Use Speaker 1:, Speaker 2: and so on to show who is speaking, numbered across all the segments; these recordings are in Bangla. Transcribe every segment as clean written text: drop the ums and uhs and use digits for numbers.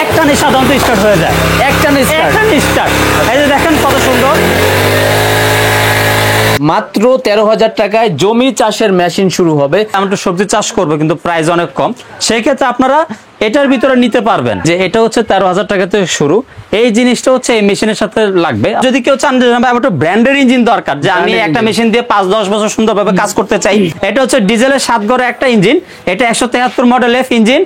Speaker 1: একটানে সাধারণত স্টার্ট হয়ে যায়, একটানে স্টার্ট। এই যে দেখেন কত সুন্দর।
Speaker 2: মাত্র 13,000 টাকায় জমি চাষের মেশিন শুরু হবে।
Speaker 1: আমি একটু সবজি চাষ করবো কিন্তু প্রাইস অনেক কম, সেই ক্ষেত্রে আপনারা এটার ভিতরে নিতে পারবেন। যে এটা হচ্ছে 13,000 টাকা থেকে শুরু। এই জিনিসটা হচ্ছে এই মেশিনের সাথে লাগবে। যদি কেউ চান যে আমার একটা ব্র্যান্ডের ইঞ্জিন দরকার, যে আমি একটা মেশিন দিয়ে 5-10 বছর সুন্দরভাবে কাজ করতে চাই, এটা হচ্ছে ডিজেলের 7 ঘরে একটা ইঞ্জিন। এটা 173 মডেল এফ ইঞ্জিন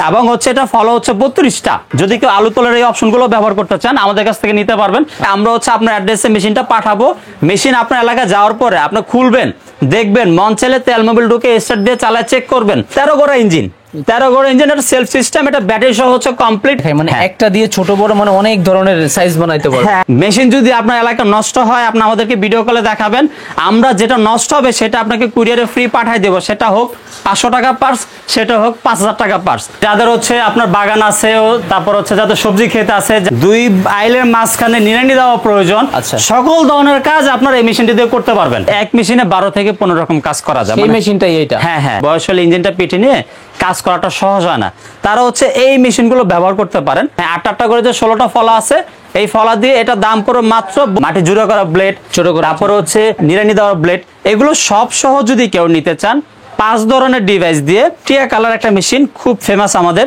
Speaker 1: এবং হচ্ছে এটা ফলো হচ্ছে 32টা। যদি কেউ আলু তোলার এই অপশনগুলো ব্যবহার করতে চান আমাদের কাছ থেকে নিতে পারবেন। আমরা হচ্ছে আপনার অ্যাড্রেসে মেশিনটা পাঠাবো। মেশিন আপনার এলাকায় যাওয়ার পরে আপনি খুলবেন, দেখবেন, মন চাইলে তেল মোবিল ঢুকে স্টার্ট দিয়ে চালায় চেক করবেন। 13 ঘোড়া ইঞ্জিন, 13 ঘোড়া ইঞ্জিন, এটা সেলফ সিস্টেম, এটা ব্যাটারি সহ হচ্ছে কমপ্লিট।
Speaker 2: মানে একটা দিয়ে ছোট বড় মানে অনেক ধরনের সাইজ বানাইতে পারবে।
Speaker 1: মেশিন যদি আপনার এলাকা নষ্ট হয় আপনি আমাদেরকে ভিডিও কলে দেখাবেন, আমরা যেটা নষ্ট হবে সেটা আপনাকে কুরিয়ারে ফ্রি পাঠিয়ে দেবো। সেটা হোক 500 টাকা পার্স, সেটা হোক 5,000 টাকা পার্স। যাদের হচ্ছে আপনার বাগান আছে, তারপর হচ্ছে যাদের সবজি ক্ষেত আছে, 2 আইলের মাঝখানে নিড়ানি দেওয়া প্রয়োজন, সকল ধরনের কাজ আপনার এই মেশিনটি দিয়ে করতে পারবেন। এক মেশিনে 12 থেকে 15 রকম কাজ করা যাবে।
Speaker 2: এই মেশিনটাই এইটা?
Speaker 1: হ্যাঁ, বয়স হলে ইঞ্জিনটা পিঠে নিয়ে কাজ করাটা সহজ হয় না, তারা হচ্ছে এই মেশিনগুলো ব্যবহার করতে পারেন। 8টা করে যে 16টা ফলা আছে, এই ফলা দিয়ে এটা দাম করে মাত্র মাটি জুড়ে করা ব্লেড, ছোট করে তারপর হচ্ছে নিড়ানি দেওয়ার ব্লেড, এগুলো সব সহ যদি কেউ নিতে চান 5 ধরনের ডিভাইস দিয়ে টিয়া কালার একটা মেশিন খুব ফেমাস আমাদের।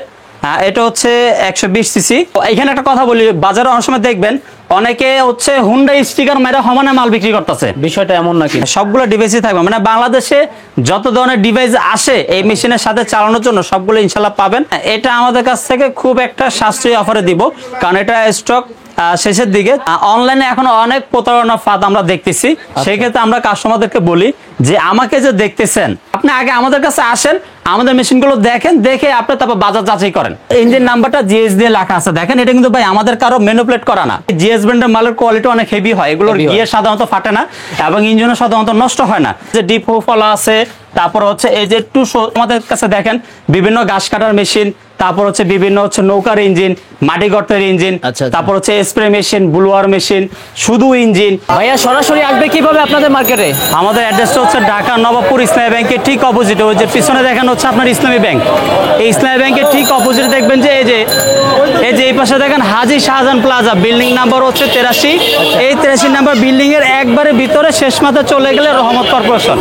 Speaker 1: এটা হচ্ছে 120 সিসি। এখানে একটা কথা বলি, বাজারে অনেক সময় দেখবেন অনেকে হচ্ছে হুন্ডা স্টিকার মেরে সমানে মাল বিক্রি করতেছে।
Speaker 2: বিষয়টা এমন নাকি?
Speaker 1: সবগুলো ডিভাইসই থাকবে, মানে বাংলাদেশে যত ধরনের ডিভাইস আসে এই মেশিনের সাথে চালানোর জন্য সবগুলো ইনশাল্লাহ পাবেন। এটা আমাদের কাছ থেকে খুব একটা সাশ্রয়ী অফারে দিব, কারণ এটা স্টক শেষের দিকে। অনলাইনে এখন অনেক প্রতারণা ফাঁদ আমরা দেখতেছি। সেই ক্ষেত্রে আমরা কাস্টমারদেরকে বলি যে আমাকে যে দেখতেছেন আপনি আগে আমাদের কাছে আসেন, আমাদের মেশিনগুলো দেখেন, দেখে আপনি তারপর বাজার যাচাই করেন। ইঞ্জিন নাম্বারটা জিএস দিয়ে লেখা আছে, দেখেন এটা কিন্তু ভাই আমাদের কারো ম্যানিপুলেট করা না। জিএস ব্র্যান্ডের মালের কোয়ালিটি অনেক হেভি হয়, এগুলোর গিয়ার সাধারণত ফাটে না এবং ইঞ্জিনও সাধারণত নষ্ট হয় না। যে ডিপ ফলা আছে, তারপর হচ্ছে এই যে আমাদের কাছে দেখেন বিভিন্ন ঘাস কাটার মেশিন, তারপর হচ্ছে বিভিন্ন হচ্ছে নৌকার ইঞ্জিন, মাটি গর্তের ইঞ্জিন, তারপর হচ্ছে স্প্রে মেশিন, ব্লুয়ার মেশিন, শুধু ইঞ্জিন।
Speaker 2: ভাইয়া সরাসরি আসবে কিভাবে আপনাদের মার্কেটে?
Speaker 1: আমাদের অ্যাড্রেসটা হচ্ছে ঢাকা নবাবপুর ইসলামী ব্যাংকের ঠিক অপোজিটে। ওই যে পিছনে দেখেন হচ্ছে আপনার ইসলামী ব্যাংক, এই ইসলামী ব্যাংকের ঠিক অপোজিটে দেখবেন যে এই পাশে দেখেন হাজী শাহজাহান প্লাজা, বিল্ডিং নাম্বার হচ্ছে 83। এই 83 নাম্বার বিল্ডিং এর একবারে ভিতরে শেষ মাথায় চলে গেলে রহমত কর্পোরেশন।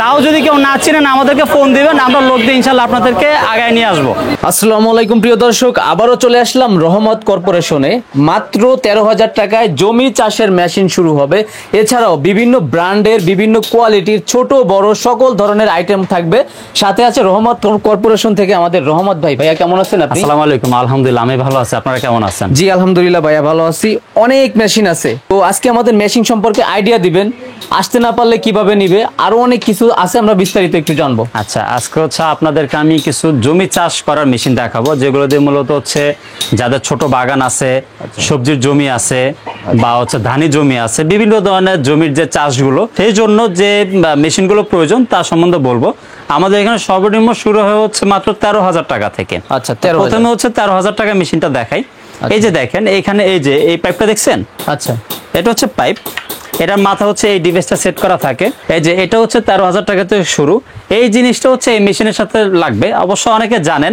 Speaker 1: তাও যদি কেউ না চিনেন আমাদেরকে ফোন দিবেন, আমরা লোক দিয়ে ইনশাল্লাহ আপনাদেরকে আগায় নিয়ে আসবো।
Speaker 2: আসসালামু আলাইকুম প্রিয় দর্শক, আবারও চলে আসলাম রহমত কর্পোরেশনে। মাত্র 13,000 টাকায় জমি চাষের মেশিন শুরু হবে। এছাড়াও বিভিন্ন ব্র্যান্ডের, বিভিন্ন কোয়ালিটির ছোট বড় সকল ধরনের আইটেম থাকবে। সাথে আছে রহমত কর্পোরেশন থেকে আমাদের রহমত ভাই। ভাইয়া কেমন আছেন আপনি?
Speaker 1: আসসালামু আলাইকুম। আলহামদুলিল্লাহ আমি ভালো আছি, আপনারা কেমন আছেন?
Speaker 2: জি আলহামদুলিল্লাহ ভাইয়া ভালো আছি। অনেক মেশিন আছে, তো আজকে আমাদের মেশিন সম্পর্কে আইডিয়া দিবেন, আসতে না পারলে কিভাবে নিবে, আরো অনেক কিছু আছে, আমরা বিস্তারিত একটু জানবো।
Speaker 1: আচ্ছা, আজকে হচ্ছে আপনাদেরকে আমি কিছু জমি চাষ করার মেশিন দেখাবো, যেগুলো দিয়ে মূলত হচ্ছে যাদের ছোট বাগান আছে, সবজির জমি আছে বা হচ্ছে ধানি জমি আছে, বিভিন্ন ধরনের জমির যে চাষগুলো সেই জন্য যে মেশিনগুলো প্রয়োজন তার সম্বন্ধে বলবো। আমাদের এখানে সর্বনিম্ন শুরু হয়ে হচ্ছে মাত্র 13,000 টাকা থেকে।
Speaker 2: আচ্ছা,
Speaker 1: প্রথমে হচ্ছে 13,000 টাকা মেশিনটা দেখাই। এই যে দেখেন এখানে এই পাইপটা দেখছেন?
Speaker 2: আচ্ছা,
Speaker 1: এটা হচ্ছে পাইপ, এটার মাথা হচ্ছে এই ডিভাইসটা সেট করা থাকে। এই যে এটা হচ্ছে 13,000 টাকা থেকে শুরু। এই জিনিসটা হচ্ছে এই মেশিনের সাথে লাগবে। অবশ্য অনেকে জানেন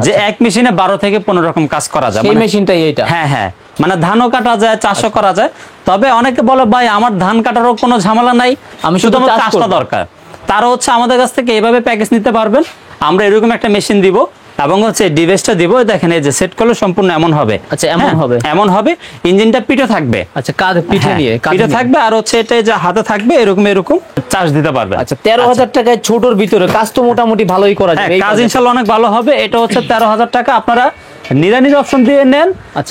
Speaker 1: যে এক মেশিনে 12 থেকে 15 রকম কাজ করা যায়।
Speaker 2: এই মেশিনটাই এইটা?
Speaker 1: হ্যাঁ, মানে ধানও কাটা যায়, চাষও করা যায়। তবে অনেকে বলে ভাই আমার ধান কাটারও কোনো ঝামেলা নাই, আমি শুধু আমার চাষটা দরকার, তারা হচ্ছে আমাদের কাছ থেকে এইভাবে প্যাকেজ নিতে পারবেন। আমরা এরকম একটা মেশিন দিব এবং হচ্ছে ডিভাইসটা দিব। দেখেন এই যে সেট করলে সম্পূর্ণ এমন হবে।
Speaker 2: আচ্ছা, এমন হবে।
Speaker 1: ইঞ্জিনটা পিঠে থাকবে।
Speaker 2: আচ্ছা, পিঠে নিয়ে
Speaker 1: পিঠে থাকবে আর হচ্ছে এটা যে হাতে থাকবে, এরকম চার্জ দিতে পারবে।
Speaker 2: আচ্ছা, 13,000 টাকায় ছোটর ভিতরে কাজ তো মোটামুটি ভালোই করা যাবে।
Speaker 1: কাজ ইনশাআল্লাহ অনেক ভালো হবে। এটা হচ্ছে 13,000 টাকা। আপনারা নিরানির অপশন দিয়ে নেন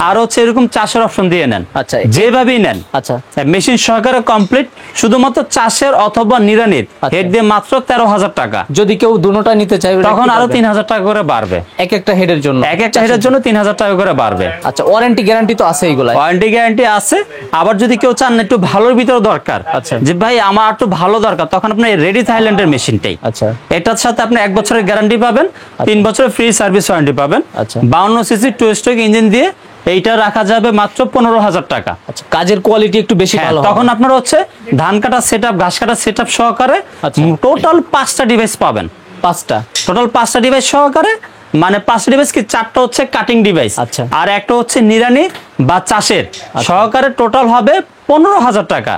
Speaker 1: আর হচ্ছে এরকম চাষের অপশন দিয়ে নেন,
Speaker 2: আচ্ছা
Speaker 1: যেভাবেই নেন।
Speaker 2: আচ্ছা,
Speaker 1: মেশিন সহকারে কমপ্লিট, শুধুমাত্র চাষের অথবা নিরানির হেড দিয়ে মাত্র 13,000 টাকা।
Speaker 2: যদি কেউ দুটোটা নিতে চায়
Speaker 1: তখন আরো 3,000 টাকা করে বাড়বে।
Speaker 2: এক একটা হেডের জন্য
Speaker 1: 3,000 টাকা করে বাড়বে।
Speaker 2: আচ্ছা, ওয়ারেন্টি গ্যারান্টি তো আছে? এইগুলা
Speaker 1: ওয়ারেন্টি গ্যারান্টি আছে। আবার যদি কেউ চান একটু ভালোর ভিতরে দরকার, আচ্ছা যে ভাই আমার একটু ভালো দরকার, তখন আপনি রেডি থাইল্যান্ডের মেশিনটাই। আচ্ছা, এটার সাথে আপনি 1 বছরের গ্যারান্টি পাবেন, 3 বছরের ফ্রি সার্ভিস ওয়ারেন্টি পাবেন। আচ্ছা, 52 সিসি 2 স্ট্রোক ইঞ্জিন দিয়ে এইটা রাখা যাবে মাত্র 15,000 টাকা।
Speaker 2: আচ্ছা, কাজের কোয়ালিটি একটু বেশি ভালো।
Speaker 1: তখন আপনার হচ্ছে ধান কাটা সেটআপ, ঘাস কাটা সেটআপ সহকারে টোটাল 5টা ডিভাইস পাবেন। 5টা টোটাল 5টা ডিভাইস সহকারে মানে 5টা ডিভাইস কি 4টা হচ্ছে কাটিং ডিভাইস,
Speaker 2: আচ্ছা।
Speaker 1: আর একটা হচ্ছে নিড়ানি বা চাষের সহকারে টোটাল হবে 15,000 টাকা।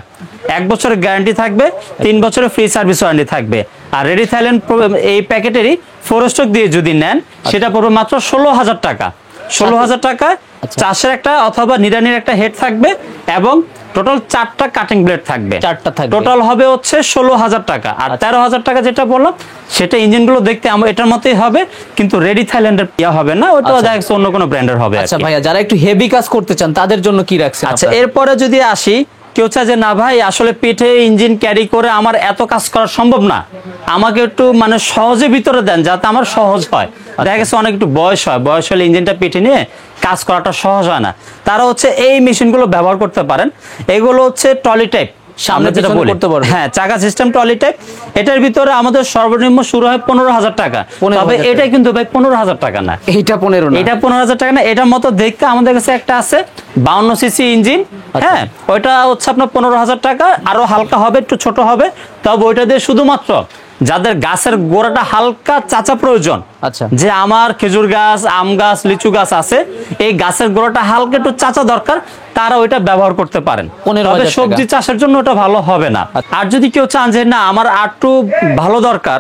Speaker 1: 1 বছরের গ্যারান্টি থাকবে, 3 বছরের ফ্রি সার্ভিস ওয়ারেন্টি থাকবে। আর রেডি থাইল্যান্ড এই প্যাকেটেরই 4 স্টক দিয়ে যদি নেন সেটা পড়বে মাত্র 16,000 টাকা। 16,000 টাকা চাষের একটা অথবা নিড়ানির একটা হেড থাকবে এবং টোটাল 4টা কাটিং ব্লেড থাকবে।
Speaker 2: 4টা থাকবে।
Speaker 1: টোটাল হবে হচ্ছে 16,000 টাকা। আর 13,000 টাকা যেটা বললাম সেটা ইঞ্জিনগুলো দেখতে এটার মতোই হবে, কিন্তু রেডি থাইল্যান্ডের ইয়া হবে না, ওটা দেখা যাচ্ছে অন্য কোনো ব্র্যান্ডের হবে।
Speaker 2: আচ্ছা ভাইয়া, যারা একটু হেভি কাজ করতে চান তাদের জন্য কি রাখছেন?
Speaker 1: আচ্ছা, এরপরে যদি আসি, কেউ চায় যে না ভাই আসলে পিঠে ইঞ্জিন ক্যারি করে আমার এত কাজ করা সম্ভব না, আমাকে একটু মানে সহজে ভিতরে দেন যাতে আমার সহজ হয়। দেখা গেছে অনেক একটু বয়স হলে ইঞ্জিনটা পিঠে নিয়ে কাজ করাটা সহজ হয় না, তারা হচ্ছে এই মেশিনগুলো ব্যবহার করতে পারেন। এগুলো হচ্ছে ট্রলি টাইপ, সামনে যেটা বলি, হ্যাঁ চাকা সিস্টেম ট্রলি টাইপ। এটার ভিতরে আমাদের সর্বনিম্ন শুরু হয় 15,000 টাকা। তবে এটা কিন্তু ভাই 15,000 টাকা না,
Speaker 2: এইটা 15 না,
Speaker 1: এটা 15,000 টাকা না। এটার মতো দেখতে আমাদের কাছে একটা আছে 52 সিসি ইঞ্জিন, হ্যাঁ ওইটা হচ্ছে আপনার 15,000 টাকা। আরো হালকা হবে, একটু ছোট হবে, তবে ওইটা দিয়ে শুধুমাত্র যাদের গাছের গোড়াটা হালকা চাচা প্রয়োজন,
Speaker 2: আচ্ছা,
Speaker 1: যে আমার খেজুর গাছ, আম গাছ, লিচু গাছ আছে, এই গাছের গোড়াটা হালকা একটু চাচা দরকার, তারা ওইটা ব্যবহার করতে পারেন। তবে সবজি চাষের জন্য ওটা ভালো হবে না। আর যদি কেউ চান যে না আমার একটু ভালো দরকার,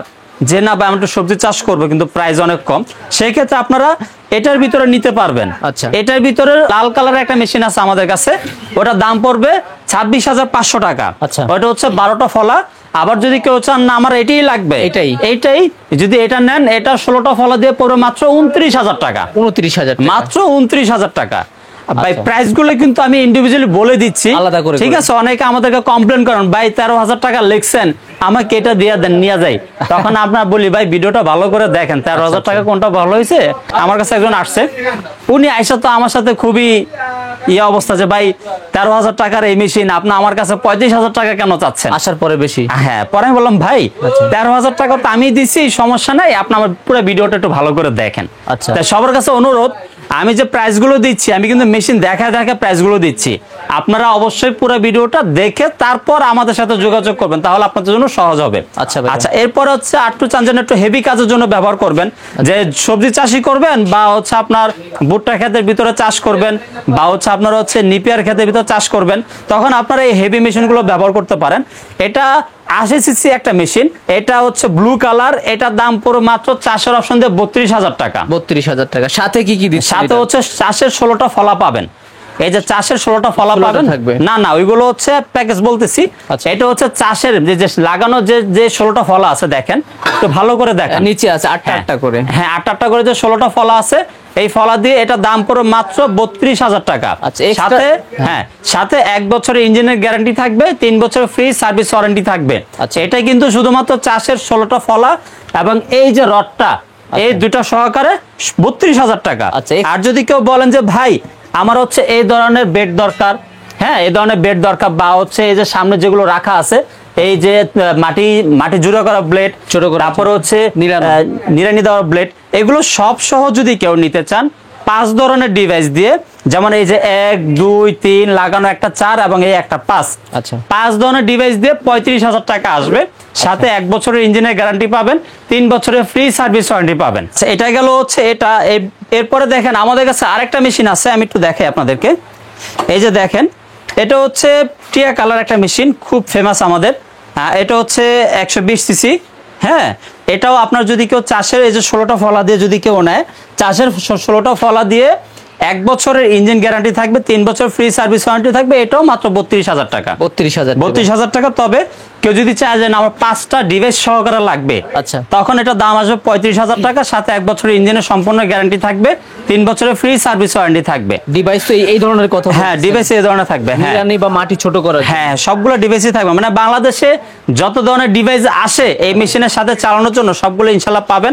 Speaker 1: যে না ভাই আমি একটু সবজি চাষ করবো কিন্তু প্রাইস অনেক কম, সেই ক্ষেত্রে আপনারা এটার ভিতরে নিতে পারবেন।
Speaker 2: আচ্ছা,
Speaker 1: এটার ভিতরে লাল কালারের একটা মেশিন আছে আমাদের কাছে, ওটার দাম পড়বে 26,500 টাকা।
Speaker 2: আচ্ছা,
Speaker 1: ওটা হচ্ছে 12টা ফলা। আবার যদি কেউ চান না আমার এটাই লাগবে, এইটাই যদি এটা নেন, এটা 16টা ফলা দিয়ে পড়বে মাত্র 29,000 টাকা।
Speaker 2: 29,000,
Speaker 1: মাত্র 29,000 টাকা। ভাই প্রাইস গুলো কিন্তু আমি ইন্ডিভিজুয়ালি বলে দিচ্ছি,
Speaker 2: আলাদা করে,
Speaker 1: ঠিক আছে? অনেকে আমাদেরকে কমপ্লেন করেন ভাই 13,000 টাকা লিখছেন, আমাকে এটা দিয়ে দেন, নিয়ে যাই। তখন আপনার বলি ভাই ভিডিওটা ভালো করে দেখেন, 13,000 টাকা কোনটা ভালো হয়েছে। আমার কাছে একজন আসছে, উনি আইসা তো আমার সাথে খুবই ইয়ে অবস্থা যে ভাই 13,000 টাকার এই মেশিন আপনি আমার কাছে 35,000 টাকা কেন চাচ্ছেন?
Speaker 2: আসার পরে বেশি,
Speaker 1: হ্যাঁ। পরে আমি বললাম ভাই 13,000 টাকা তো আমি দিছি, সমস্যা নাই, আপনি আমার পুরো ভিডিওটা একটু ভালো করে দেখেন।
Speaker 2: আচ্ছা,
Speaker 1: তাই সবার কাছে অনুরোধ, আমি যে প্রাইস গুলো দিচ্ছি আমি কিন্তু মেশিন দেখায় প্রাইস গুলো দিচ্ছি, আপনারা অবশ্যই পুরো ভিডিওটা দেখে তারপর আমাদের সাথে যোগাযোগ করবেন, তাহলে আপনাদের জন্য সহজ হবে। আচ্ছা, এরপর হচ্ছে আটটু চান যেন একটু হেভি কাজের জন্য ব্যবহার করবেন, যে সবজি চাষই করবেন বা হচ্ছে আপনার ভুট্টা ক্ষেতের ভিতরে চাষ করবেন বা হচ্ছে আপনার হচ্ছে নিপিয়ার ক্ষেতের ভিতরে চাষ করবেন, তখন আপনারা এই হেভি মেশিন গুলো ব্যবহার করতে পারেন। এটা 80 সিসি একটা মেশিন, এটা হচ্ছে ব্লু কালার, এটার দাম পুরো মাত্র চাষের অপশন দিয়ে 32,000 টাকা।
Speaker 2: 32,000 টাকা। সাথে কি কি দিচ্ছে?
Speaker 1: সাথে হচ্ছে চাষের 16টা ফলা পাবেন। এই যে চাষের 16টা ফলা পাবেন, না ওইগুলো হচ্ছে প্যাকেজ বলতেছি। এটা হচ্ছে চাষের যে লাগানো যে 16টা ফলা আছে, দেখেন একটু ভালো করে দেখেন,
Speaker 2: নিচে আছে 8টা করে,
Speaker 1: হ্যাঁ 8টা করে যে 16টা ফলা আছে, এই ফলা দিয়ে এটা দাম পড়ে মাত্র 32,000 টাকা। সাথে সাথে 1 বছরের ইঞ্জিনের গ্যারান্টি থাকবে, 3 বছরের ফ্রি সার্ভিস ওয়ারেন্টি থাকবে। আচ্ছা, এটা কিন্তু শুধুমাত্র চাষের 16টা ফলা এবং এই যে রডটা, এই দুটা সহকারে 32,000 টাকা। আর যদি কেউ বলেন যে ভাই আমার হচ্ছে এই ধরনের বেড দরকার, হ্যাঁ এই ধরনের বেড দরকার, বা হচ্ছে এই যে সামনে যেগুলো রাখা আছে, এই যে মাটি জুড়ে করা ব্লেড, ছোট করে, তারপরে হচ্ছে নিড়ানি দেওয়ার ব্লেড, এগুলো সব সহ যদি কেউ নিতে চান 5 ধরনের ডিভাইস দিয়ে, যেমন এই যে 1, 2, 3 লাগানো একটা 4 এবং এই একটা 5, আচ্ছা 5 ধরনের ডিভাইস দিয়ে 35,000 টাকা আসবে। সাথে 1 বছরের ইঞ্জিনের গ্যারান্টি পাবেন, 3 বছরের ফ্রি সার্ভিস ওয়ারেন্টি পাবেন। এটা গেল হচ্ছে এটা। এরপরে দেখেন আমাদের কাছে আরেকটা মেশিন আছে, আমি একটু দেখাই আপনাদেরকে। এই যে দেখেন, এটা হচ্ছে টিয়া কালার একটা মেশিন, খুব ফেমাস আমাদের। এটা হচ্ছে 120 সিসি, হ্যাঁ এটাও আপনার যদি কেউ চাষের এই যে 16টা ফলা দিয়ে যদি কেউ নেয়, চাষের 16টা ফলা দিয়ে 1 বছরের ইঞ্জিন গ্যারান্টি থাকবে, 3 বছর ফ্রি সার্ভিস ওয়ারেন্টি থাকবে, এটাও মাত্র 32,000 টাকা। 32,000 টাকা। তবে কেউ যদি চায় যে আমার 5টা ডিভাইস সহকারে লাগবে, আচ্ছা তখন এটা দাম আসবে 35,000 টাকা। সাথে 1 বছরের ইঞ্জিনের সম্পূর্ণ গ্যারান্টি থাকবে, 3 বছরের ফ্রি সার্ভিস ওয়ারেন্টি থাকবে।
Speaker 2: ডিভাইস তো এই ধরনের কথা,
Speaker 1: হ্যাঁ ডিভাইস এই ধরনের থাকবে, হ্যাঁ
Speaker 2: বা মাটি ছোট করা,
Speaker 1: হ্যাঁ সবগুলো ডিভাইসই থাকবে। মানে বাংলাদেশে যত ধরনের ডিভাইস আসে এই মেশিনের সাথে চালানোর জন্য সবগুলো ইনশাআল্লাহ পাবেন।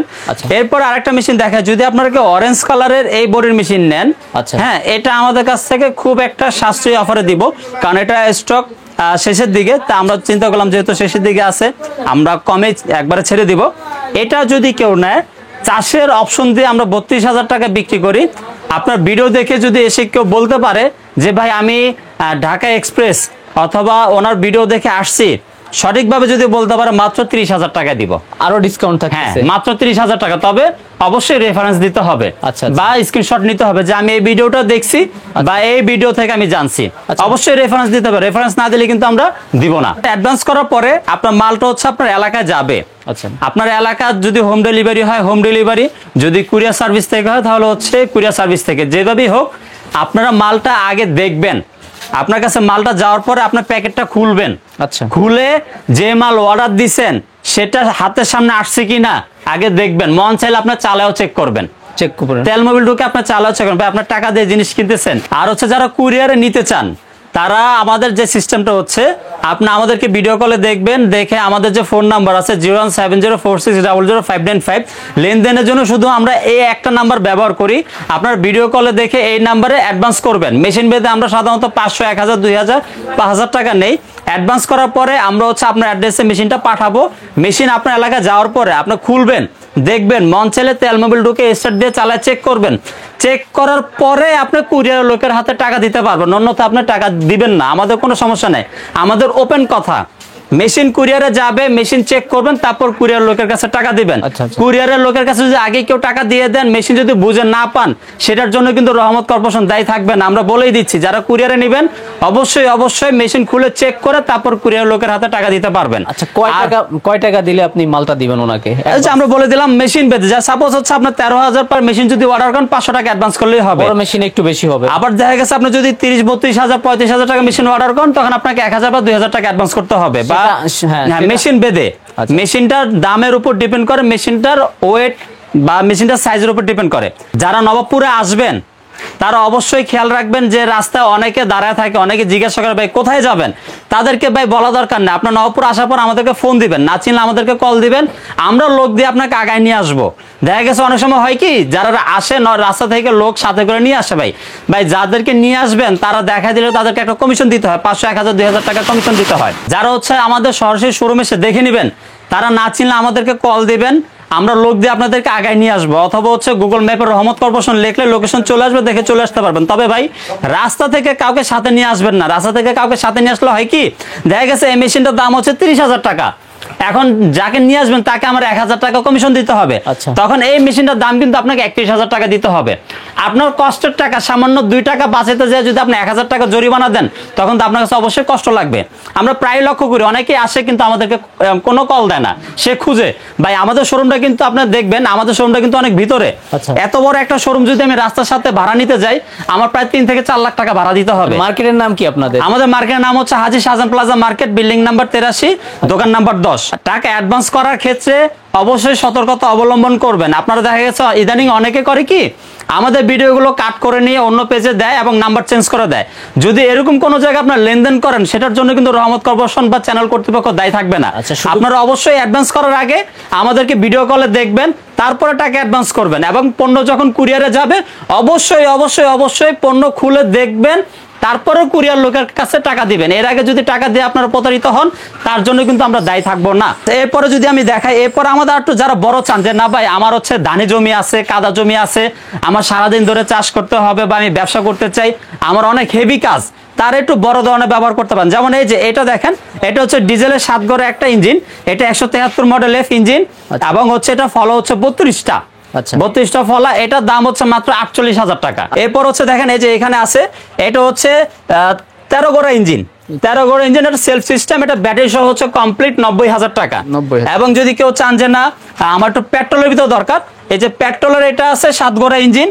Speaker 1: এরপর আরেকটা মেশিন দেখা, যদি আপনারা কেউ অরেঞ্জ কালারের এই বডির মেশিন নেন, হ্যাঁ এটা আমাদের কাছ থেকে খুব একটা সাশ্রয়ী অফারে দিব, কারণ এটা স্টক শেষের দিকে, তা আমরা চিন্তা করলাম যেহেতু শেষের দিকে আছে আমরা কমে একবারে ছেড়ে দিব। এটা যদি কেউ নেয়, চাষের অপশন দিয়ে আমরা 32,000 টাকা বিক্রি করি। আপনার ভিডিও দেখে যদি এসে কেউ বলতে পারে যে ভাই আমি ঢাকা এক্সপ্রেস অথবা ওনার ভিডিও দেখে আসছি, সঠিকভাবে যদি বলতে পারে মাত্র 30,000 টাকা দিব।
Speaker 2: আরো ডিসকাউন্ট
Speaker 1: হ্যাঁ,
Speaker 2: থাকছে?
Speaker 1: মাত্র 30,000 টাকা। তবে অবশ্যই রেফারেন্স দিতে হবে
Speaker 2: আচ্ছা।
Speaker 1: বা স্ক্রিনশট নিতে হবে যে আমি এই ভিডিওটা দেখছি বা এই ভিডিও থেকে আমি জানছি।
Speaker 2: আচ্ছা।
Speaker 1: অবশ্যই রেফারেন্স দিতে হবে, রেফারেন্স না দিলে কিন্তু আমরা দিব না। অ্যাডভান্স করার পরে আপনার মালটা হচ্ছে আপনার এলাকায় যাবে।
Speaker 2: আচ্ছা।
Speaker 1: আপনার এলাকা যদি হোম ডেলিভারি হয় হোম ডেলিভারি, যদি কুরিয়ার সার্ভিস থেকে হয় তাহলে হচ্ছে কুরিয়ার সার্ভিস থেকে, যেভাবেই হোক আপনারা মালটা আগে দেখবেন। আপনার কাছে মালটা যাওয়ার পরে আপনার প্যাকেটটা খুলবেন।
Speaker 2: আচ্ছা।
Speaker 1: খুলে যে মাল অর্ডার দিছেন সেটা হাতের সামনে আসছে কিনা আগে দেখবেন। মন চাইলে আপনার চালাও চেক করবেন,
Speaker 2: চেক করবেন।
Speaker 1: তেল মোবিল ঢুকে আপনার চালাও চেক করবেন। ভাই আপনার টাকা দিয়ে জিনিস কিনতেছেন। আর হচ্ছে যারা কুরিয়ারে নিতে চান তারা আমাদের যে সিস্টেমটা হচ্ছে, আপনি আমাদেরকে ভিডিও কলে দেখবেন, দেখে আমাদের যে ফোন নাম্বার আছে 01704600595, লেনদেনের জন্য শুধু আমরা এই একটা নাম্বার ব্যবহার করি। আপনার ভিডিও কলে দেখে এই নাম্বারে অ্যাডভান্স করবেন। মেশিন বেঁধে আমরা সাধারণত 500, 1000, 2000, 5000 টাকা নেই। অ্যাডভান্স করার পরে আমরা হচ্ছে আপনার অ্যাড্রেসে মেশিনটা পাঠাবো। মেশিন আপনার এলাকায় যাওয়ার পরে আপনি খুলবেন, দেখবেন, মন চাইলে তেল মোবিল ঢুকে স্টার্ট দিয়ে চালায় চেক করবেন। চেক করার পরে আপনি কুরিয়ার লোকের হাতে টাকা দিতে পারবেন, অন্যথা আপনি টাকা দিবেন না। আমাদের কোনো সমস্যা নেই, আমাদের ওপেন কথা। মেশিন কুরিয়ারে যাবে, মেশিন চেক করবেন, তারপর কুরিয়ার লোকের কাছে টাকা দিবেন।
Speaker 2: আচ্ছা, আচ্ছা।
Speaker 1: কুরিয়ারের লোকের কাছে যদি আগে কেউ টাকা দিয়ে দেন, মেশিন যদি বুঝে না পান, সেটার জন্য কিন্তু রহমত কর্পোরেশন দায়ী থাকবে না। আমরা বলেই দিচ্ছি, যারা কুরিয়ারে নেবেন অবশ্যই মেশিন খুলে চেক করে তারপর কুরিয়ার লোকের হাতে টাকা দিতে পারবেন।
Speaker 2: আচ্ছা, কয় টাকা দিলে আপনি মালটা দিবেন ওনাকে?
Speaker 1: আচ্ছা, আমরা বলে দিলাম মেশিন বেঁধে, যা সাপোজ হচ্ছে আপনার 13,000 পার মেশিন যদি অর্ডার করেন 500 টাকা অ্যাডভান্স করলেই হবে।
Speaker 2: বড় মেশিন একটু বেশি হবে।
Speaker 1: আবার দেখা গেছে আপনি যদি 30, 32,000, 35,000 টাকা মেশিন অর্ডার করেন, তখন আপনাকে 1,000 বা 2,000 টাকা অ্যাডভান্স করতে হবে। বা মেশিন বেঁধে,
Speaker 2: আচ্ছা।
Speaker 1: মেশিনটার দামের উপর ডিপেন্ড করে, মেশিনটার ওয়েট বা মেশিনটার সাইজের উপর ডিপেন্ড করে। যারা নবাবপুরে আসবেন তারা অবশ্যই খেয়াল রাখবেন যে রাস্তায় অনেকে দাঁড়ায় থাকে, অনেকে জিজ্ঞাসা করে ভাই কোথায় যাবেন। তাদেরকে ভাই বলা দরকার নেই, আপনার নবাবপুর আসার পর আমাদেরকে ফোন দিবেন, না চিনলে আমাদেরকে কল দিবেন, আমরা লোক দিয়ে আপনাকে আগায় নিয়ে আসবো। দেখা গেছে অনেক সময় হয় কি, যারা আসে রাস্তা থেকে লোক সাথে করে নিয়ে আসে, ভাই যাদেরকে নিয়ে আসবেন তারা দেখা দিলে তাদেরকে একটা কমিশন দিতে হয়, 500, 1000, 2000 টাকা কমিশন দিতে হয়। যারা হচ্ছে আমাদের সরাসরি শোরুমে এসে দেখে নেবেন, তারা না চিনলে আমাদেরকে কল দিবেন, আমরা লোক দিয়ে আপনাদেরকে আগায় নিয়ে আসবো। অথবা হচ্ছে গুগল ম্যাপে রহমত কর্পোরেশন লিখলে লোকেশন চলে আসবে, দেখে চলে আসতে পারবেন। তবে ভাই রাস্তা থেকে কাউকে সাথে নিয়ে আসবেন না। রাস্তা থেকে কাউকে সাথে নিয়ে আসলে হয় কি, দেখা গেছে এই মেশিনটার দাম হচ্ছে 30,000 টাকা, এখন যাকে নিয়ে আসবেন তাকে আমার 1,000 টাকা কমিশন দিতে হবে।
Speaker 2: আচ্ছা।
Speaker 1: তখন এই মেশিনটার দাম কিন্তু আপনাকে 31,000 টাকা দিতে হবে। আপনার কষ্টের টাকা সামান্য 2 টাকা বাঁচাতে যায় যদি আপনি 1,000 টাকা জরিমানা দেন, তখন তো আপনার কাছে অবশ্যই কষ্ট লাগবে। আমরা প্রায় লক্ষ্য করি অনেকেই আসে কিন্তু আমাদেরকে কোনো কল দেয় না, সে খুঁজে। ভাই আমাদের শোরুমটা কিন্তু আপনার দেখবেন, আমাদের শোরুমটা কিন্তু অনেক ভিতরে।
Speaker 2: আচ্ছা।
Speaker 1: এত বড় একটা শোরুম যদি আমি রাস্তার সাথে ভাড়া নিতে যাই, আমার প্রায় 3 থেকে 4 লাখ টাকা ভাড়া দিতে হবে।
Speaker 2: মার্কেটের নাম কি আপনাদের?
Speaker 1: আমাদের মার্কেটের নাম হচ্ছে Haji Shahjahan plaza market, building number 83, দোকান নাম্বার 10। টাকা অ্যাডভান্স করার ক্ষেত্রে অবশ্যই সতর্কতা অবলম্বন করবেন। আপনারা দেখা গেছে ইদানিং অনেকে করে কি, আমাদের ভিডিওগুলো কাট করে নিয়ে অন্য পেজে দেয় এবং নাম্বার চেঞ্জ করে দেয়। যদি এরকম কোনো জায়গায় আপনার লেনদেন করেন, সেটার জন্য কিন্তু রহমত কর্পোরেশন বা চ্যানেল কর্তৃপক্ষ দায়ী থাকবে না।
Speaker 2: আচ্ছা,
Speaker 1: আপনারা অবশ্যই অ্যাডভান্স করার আগে আমাদেরকে ভিডিও কলে দেখবেন, তারপরে টাকা অ্যাডভান্স করবেন। এবং পণ্য যখন কুরিয়ারে যাবে অবশ্যই পণ্য খুলে দেখবেন, তারপরে কুরিয়ার লোকের কাছে টাকা দিবেন। এর আগে যদি টাকা দিয়ে আপনারা প্রতারিত হন, তার জন্য কিন্তু আমরা দায়ী থাকবো না। এরপরে যদি আমি দেখাই, এরপরে আমাদের একটু যারা বড় চান যে না ভাই আমার হচ্ছে ধানি জমি আছে, কাদা জমি আছে, আমার সারাদিন ধরে চাষ করতে হবে বা আমি ব্যবসা করতে চাই, আমার অনেক হেভি কাজ, তার একটু বড় ধরনের ব্যবহার করতে পারেন। যেমন এই যে এটা দেখেন, এটা হচ্ছে ডিজেলের 7 ঘরে একটা ইঞ্জিন, এটা 173 মডেল F ইঞ্জিন, এবং হচ্ছে এটা ফলো হচ্ছে 32টা।
Speaker 2: আচ্ছা।
Speaker 1: 32টা ফলা, এটার দাম হচ্ছে মাত্র 48,000 টাকা। এরপর হচ্ছে দেখেন এই যে এখানে আছে, এটা হচ্ছে 13 ঘোড়া ইঞ্জিন, 13 ঘোড়া ইঞ্জিন, এটা সেলফ সিস্টেম, এটা ব্যাটারি সহ হচ্ছে কমপ্লিট 90,000 টাকা।
Speaker 2: 90,000।
Speaker 1: এবং যদি কেউ চান যে না আমার একটু পেট্রোলের ভিতর দরকার, এই যে পেট্রোলের এটা আছে 7 ঘোড়া ইঞ্জিন,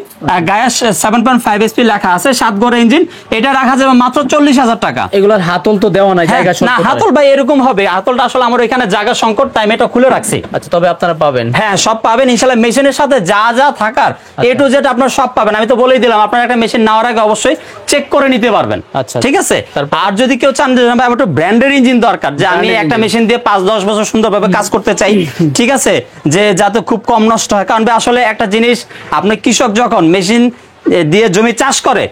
Speaker 1: গায়ে 7.5 HP লেখা আছে, 7 ঘোড়া ইঞ্জিন, এটা রাখা যাবে মাত্র 40,000 টাকা।
Speaker 2: এগুলোর হাতল তো দেওয়া নাই, জায়গা
Speaker 1: না হাতল ভাই এরকম হবে, হাতলটা আসলে আমার এখানে জায়গা সংকট, তাই আমি এটা খুলে রাখছি।
Speaker 2: আচ্ছা, তবে আপনারা পাবেন?
Speaker 1: হ্যাঁ, সব পাবেন ইনশাআল্লাহ। মেশিনের সাথে যা যা থাকার A to Z আপনারা সব পাবেন। আমি তো বলেই দিলাম, আপনারা একটা মেশিন নেওয়ার আগে অবশ্যই চেক করে নিতে পারবেন।
Speaker 2: আচ্ছা,
Speaker 1: ঠিক আছে।
Speaker 2: তারপর?
Speaker 1: আর যদি কেউ চান যে ভাই আমার একটু ব্র্যান্ডের ইঞ্জিন দরকার, যে আমি
Speaker 2: Branded
Speaker 1: একটা
Speaker 2: engine।
Speaker 1: মেশিন দিয়ে 5-10 বছর সুন্দরভাবে কাজ করতে চাই, ঠিক আছে, যে যাতে খুব কম নষ্ট হয়। কারণ ভাই আসলে একটা জিনিস, আপনি কৃষক যখন মেশিন দিয়ে জমি চাষ করে,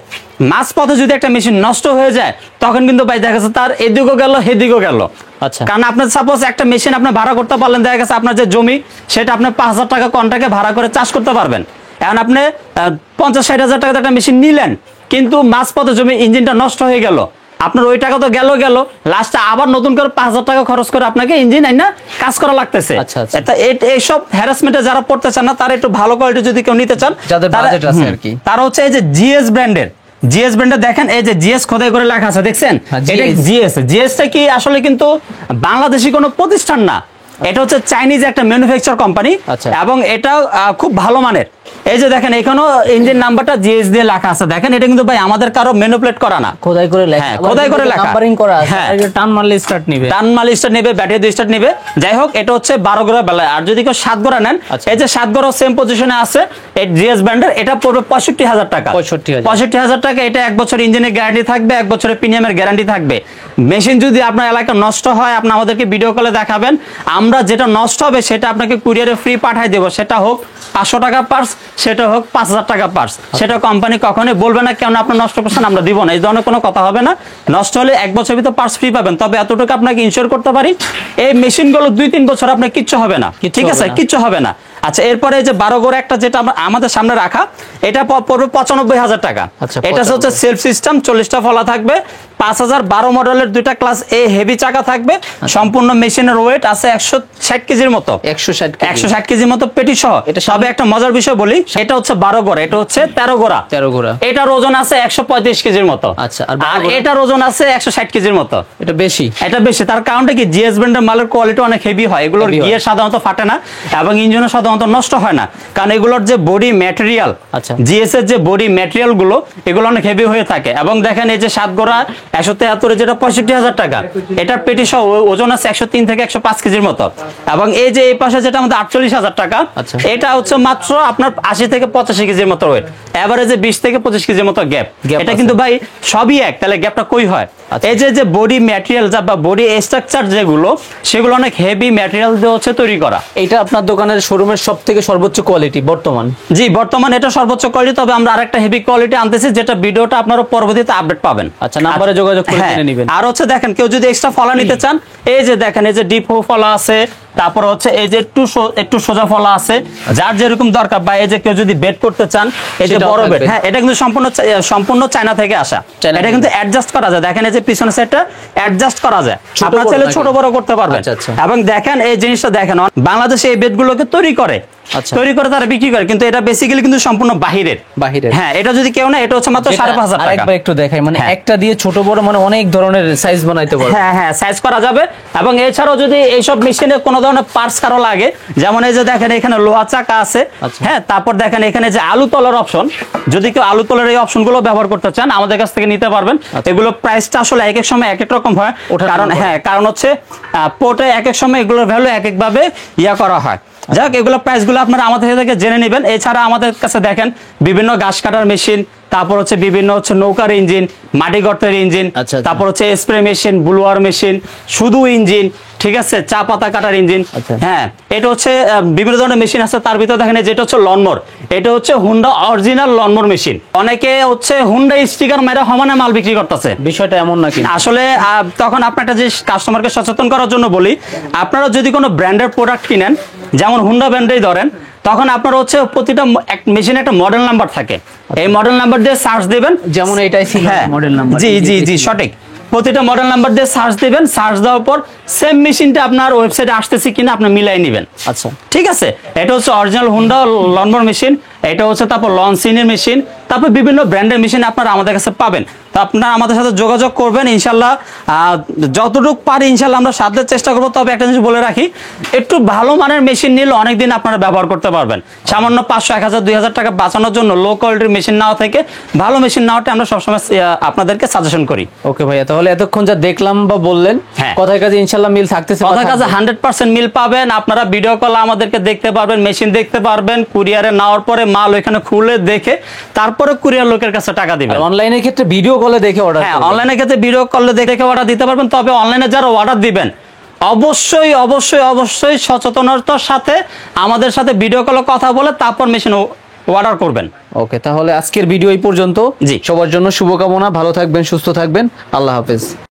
Speaker 1: মাঝ পথে যদি একটা মেশিন নষ্ট হয়ে যায়, তখন কিন্তু ভাই দেখা যাচ্ছে তার এদিকেও গেল সেদিকেও গেল।
Speaker 2: আচ্ছা।
Speaker 1: কারণ আপনার সাপোজ একটা মেশিন আপনি ভাড়া করতে পারলেন, দেখা গেছে আপনার যে জমি সেটা আপনি 5,000 টাকা কন্ট্রাক্টে ভাড়া করে চাষ করতে পারবেন। এখন আপনি 50-60 হাজার টাকা একটা মেশিন নিলেন, কিন্তু মাঝপথে জমি ইঞ্জিনটা নষ্ট হয়ে গেল, আপনার ওই টাকা তো গেল লাস্টে আবার নতুন করে 5,000 টাকা খরচ করে আপনাকে ইঞ্জিন আইনা কাজ করা লাগতেছে।
Speaker 2: আচ্ছা, আচ্ছা।
Speaker 1: এইসব হ্যারাসমেন্টে যারা পড়তে চান না, তারা একটু ভালো কোয়ালিটি যদি কেউ নিতে চান,
Speaker 2: যাদের বাজেট আছে আর কি,
Speaker 1: তারা হচ্ছে এই যে জিএস ব্র্যান্ডের দেখেন, এই যে জিএস খোদাই করে লেখা আছে, দেখছেন?
Speaker 2: হ্যাঁ,
Speaker 1: এটা জিএসটা কি আসলে কিন্তু বাংলাদেশি কোনো প্রতিষ্ঠান না, এটা হচ্ছে চাইনিজ একটা ম্যানুফ্যাকচার কোম্পানি।
Speaker 2: আচ্ছা।
Speaker 1: এবং এটা খুব ভালো মানের। এই যে দেখেন এখানেও ইঞ্জিন নাম্বারটা জিএস দিয়ে লেখা আছে, দেখেন এটা কিন্তু ভাই আমাদের কারো ম্যানুপুলেট করা না,
Speaker 2: খোদাই করে লেখা,
Speaker 1: হ্যাঁ, খোদাই করে লেখা,
Speaker 2: নাম্বারিং করা আছে।
Speaker 1: হ্যাঁ।
Speaker 2: আর এটা টান মারলে স্টার্ট নিবে,
Speaker 1: ব্যাটারি 2 স্টার্ট নিবে। যাই হোক, এটা হচ্ছে 12 গোড়া বেলা। আর যদি কেউ 7 গোড়া নেন,
Speaker 2: আচ্ছা।
Speaker 1: এই যে 7 গোড়া সেম পজিশনে আছে এই জিএস ব্র্যান্ডের, এটা পড়বে 65,000 টাকা। 65,000 টাকা। এটা 1 বছর ইঞ্জিনের গ্যারান্টি থাকবে, 1 বছরের প্রিমিয়ামের গ্যারান্টি থাকবে। মেশিন যদি আপনার এলাকায় নষ্ট হয়, আপনি আমাদেরকে ভিডিও কলে দেখাবেন, আমরা যেটা নষ্ট হবে সেটা আপনাকে কুরিয়ারে ফ্রি পাঠিয়ে দেবো। সেটা হোক 500 টাকা পার্স, সেটা হোক 5,000 টাকা পার্স, সেটা কোম্পানি কখনোই বলবে না কেন আপনি নষ্ট করছেন আমরা দিব না, এই ধরনের কোনো কথা হবে না। নষ্ট হলে 1 বছর ভিতর পার্স ফ্রি পাবেন। তবে এতটুকু আপনাকে ইনশিওর করতে পারি, এই মেশিনগুলো 2-3 বছর আপনার কিচ্ছু হবে না, ঠিক আছে? কিচ্ছু হবে না। আচ্ছা, এরপরে এই যে 12 গোড়া একটা যেটা আমাদের সামনে রাখা, এটা পড়বে 95,000 টাকা।
Speaker 2: আচ্ছা,
Speaker 1: এটা হচ্ছে সেলফ সিস্টেম, 40টা ফলা থাকবে, 5012 মডেলের 2টা ক্লাস এ হেভি চাকা থাকবে। সম্পূর্ণ মেশিনের ওয়েট আছে 160 কেজির মতো, 160 কেজির মতো পেটি সহ। এটা সবে একটা মজার বিষয় বলি, এটা হচ্ছে 12 গোড়া, এটা হচ্ছে 13 গোড়া। এটার ওজন আছে 135 কেজির মতো।
Speaker 2: আচ্ছা,
Speaker 1: আর এটার ওজন আছে 160 কেজির মতো।
Speaker 2: এটা বেশি।
Speaker 1: তার কারণটা কি, জিএস ব্র্যান্ডের মালের কোয়ালিটি অনেক হেভি হয়, এগুলোর গিয়ার সাধারণত ফাটে না এবং ইঞ্জিনও সাধারণত নষ্ট হয় না, কারণ এগুলোর যে বডি ম্যাটেরিয়াল, জিএস এর যে বডি ম্যাটেরিয়াল গুলো, এগুলো অনেক হেভি হয়ে থাকে। এবং দেখেন এই যে 7 গোড়া 173, যেটা 65,000 টাকা, এটার পেটি সহ ওজন আছে 103 থেকে 105 কেজির মতো। এবং এই যে এই পাশে যেটা আমাদের 48,000 টাকা, এটা হচ্ছে মাত্র আপনার 80 থেকে 85 কেজির মতো ওয়েট, এভারেজে 20 থেকে 25 কেজির মতো গ্যাপ। এটা কিন্তু ভাই সবই এক, তাহলে গ্যাপটা কই হয়? এই যে বডি ম্যাটেরিয়াল বা বডি স্ট্রাকচার যেগুলো, সেগুলো অনেক হেভি ম্যাটেরিয়াল দিয়ে হচ্ছে তৈরি করা।
Speaker 2: এটা আপনার দোকানের শোরুমের সব থেকে সর্বোচ্চ কোয়ালিটি বর্তমান?
Speaker 1: জি, বর্তমান এটা সর্বোচ্চ কোয়ালিটি। তবে আমরা আরেকটা হেভি কোয়ালিটি আনতেছি, যেটা ভিডিওটা আপনারা পরবর্তীতে আপডেট পাবেন।
Speaker 2: আচ্ছা, নম্বরে যোগাযোগ করে জেনে নেবেন।
Speaker 1: আর হচ্ছে দেখেন, কেউ যদি এক্সট্রা ফলা নিতে চান, এই যে দেখেন এই যে ডিপ ফলা আছে, তারপর হচ্ছে এই যে একটু সোজা ফলা আছে, যার যেরকম দরকার। বা এই যে কেউ যদি বেড করতে চান, এই যে বড় বেড, হ্যাঁ, এটা কিন্তু সম্পূর্ণ চায়না থেকে আসা। এটা কিন্তু অ্যাডজাস্ট করা যায়, দেখেন এই যে পিছনের সাইডটা অ্যাডজাস্ট করা যায়, আপনারা চাইলে ছোট বড় করতে পারবেন। এবং দেখেন এই জিনিসটা দেখেন, বাংলাদেশে এই বেডগুলোকে তৈরি করে তারা বিক্রি করে, কিন্তু এটা বেসিক্যালি কিন্তু সম্পূর্ণ বাহিরের। হ্যাঁ, এটা যদি কেউ না, এটা হচ্ছে মাত্র 5,500 টাকা।
Speaker 2: আরেকবার একটু দেখাই, মানে একটা দিয়ে ছোট বড় মানে অনেক ধরনের সাইজ বানাইতে পারবে।
Speaker 1: হ্যাঁ, সাইজ করা যাবে। এবং এছাড়াও যদি এইসব মেশিনে কোনো ধরনের পার্টস কারো লাগে, যেমন এই যে দেখেন এখানে লোহা চাকা আছে, হ্যাঁ, তারপর দেখেন এখানে যে আলু তলার অপশন, যদি কেউ আলু তলার এই অপশনগুলো ব্যবহার করতে চান, আমাদের কাছ থেকে নিতে পারবেন। এগুলো প্রাইসটা আসলে এক এক সময় এক এক রকম হয়, কারণ হচ্ছে পোর্টে এক এক সময় এগুলোর ভ্যালু এক এক ভাবে করা হয়। যাক, এগুলো প্রাইসগুলো আপনারা আমাদের থেকে জেনে নেবেন। এছাড়া আমাদের কাছে দেখেন বিভিন্ন ঘাস কাটার মেশিন, তারপর হচ্ছে বিভিন্ন হচ্ছে নৌকার ইঞ্জিন, মাটি গর্তের ইঞ্জিন, তারপর হচ্ছে স্প্রে মেশিন, ব্লুয়ার মেশিন, শুধু ইঞ্জিন, ঠিক আছে, চা পাতা কাটার ইঞ্জিন। হ্যাঁ, এটা হচ্ছে বিভিন্ন ধরনের মেশিন আছে। তার ভিতরে দেখেন যেটা হচ্ছে লনমোর, এটা হচ্ছে হুন্ডা অরিজিনাল লনমোর মেশিন। অনেকে হচ্ছে হুন্ডা স্টিকার মেরে সমানে মাল বিক্রি করতেছে,
Speaker 2: বিষয়টা এমন নাকি? আসলে
Speaker 1: তখন আপনার একটা যে কাস্টমারকে সচেতন করার জন্য বলি, আপনারা যদি কোনো ব্র্যান্ডের প্রোডাক্ট কিনেন, যেমন হুন্ডা ব্র্যান্ডেই ধরেন, তখন আপনার হচ্ছে প্রতিটা মেশিনে একটা মডেল নাম্বার থাকে, এই মডেল নাম্বার দিয়ে সার্চ দিবেন,
Speaker 2: যেমন এটাই ছিল মডেল নাম্বার।
Speaker 1: জি, সঠিক। প্রতিটা মডেল নাম্বার দিয়ে সার্চ দিবেন, সার্চ দেওয়ার পর সেম মেশিনটা আপনার ওয়েবসাইটে আসতেছে কিনা আপনি মিলাই নেবেন।
Speaker 2: আচ্ছা,
Speaker 1: ঠিক আছে, এটা হচ্ছে অরিজিনাল হুন্ডা লনমোর মেশিন, এটা হচ্ছে তারপর লনসিনের মেশিন, তারপর বিভিন্ন ব্র্যান্ডের মেশিন আপনারা আমাদের কাছে পাবেন। তো আপনারা আমাদের সাথে যোগাযোগ করবেন, ইনশাল্লাহ যতটুকু পারি ইনশাল্লাহ আমরা সাধ্যের চেষ্টা করবো। তবে একটা জিনিস বলে রাখি, একটু ভালো মানের মেশিন নিলে অনেকদিন আপনারা ব্যবহার করতে পারবেন। সামান্য 500, 1000, 2000 টাকা বাঁচানোর জন্য লো কোয়ালিটির মেশিন নেওয়া থেকে ভালো মেশিন নেওয়াটা আমরা সবসময় আপনাদেরকে সাজেশন করি।
Speaker 2: ওকে ভাইয়া, তাহলে এতক্ষণ যা দেখলাম বা বললেন, কথায় কাজে ইনশাল্লাহ মিল থাকতেছে,
Speaker 1: কথায় কাজে 100% মিল পাবেন। আপনারা ভিডিও কলে আমাদেরকে দেখতে পারবেন, মেশিন দেখতে পারবেন, কুরিয়ারে নেওয়ার পরে মাল ওইখানে খুলে দেখে তারপরে কুরিয়ার লোকের কাছে টাকা দিবেন।
Speaker 2: অনলাইনের ক্ষেত্রে ভিডিও কলে দেখে অর্ডার,
Speaker 1: হ্যাঁ, অনলাইনের ক্ষেত্রে ভিডিও কলে দেখে অর্ডার দিতে পারবেন। তবে অনলাইনে যারা অর্ডার দিবেন, অবশ্যই সচেতনতার সাথে আমাদের সাথে ভিডিও কলে কথা বলে তারপর মেশিন অর্ডার করবেন।
Speaker 2: ওকে, তাহলে আজকের ভিডিও এই পর্যন্ত। সবার জন্য শুভকামনা, ভালো থাকবেন, সুস্থ থাকবেন, আল্লাহ হাফেজ।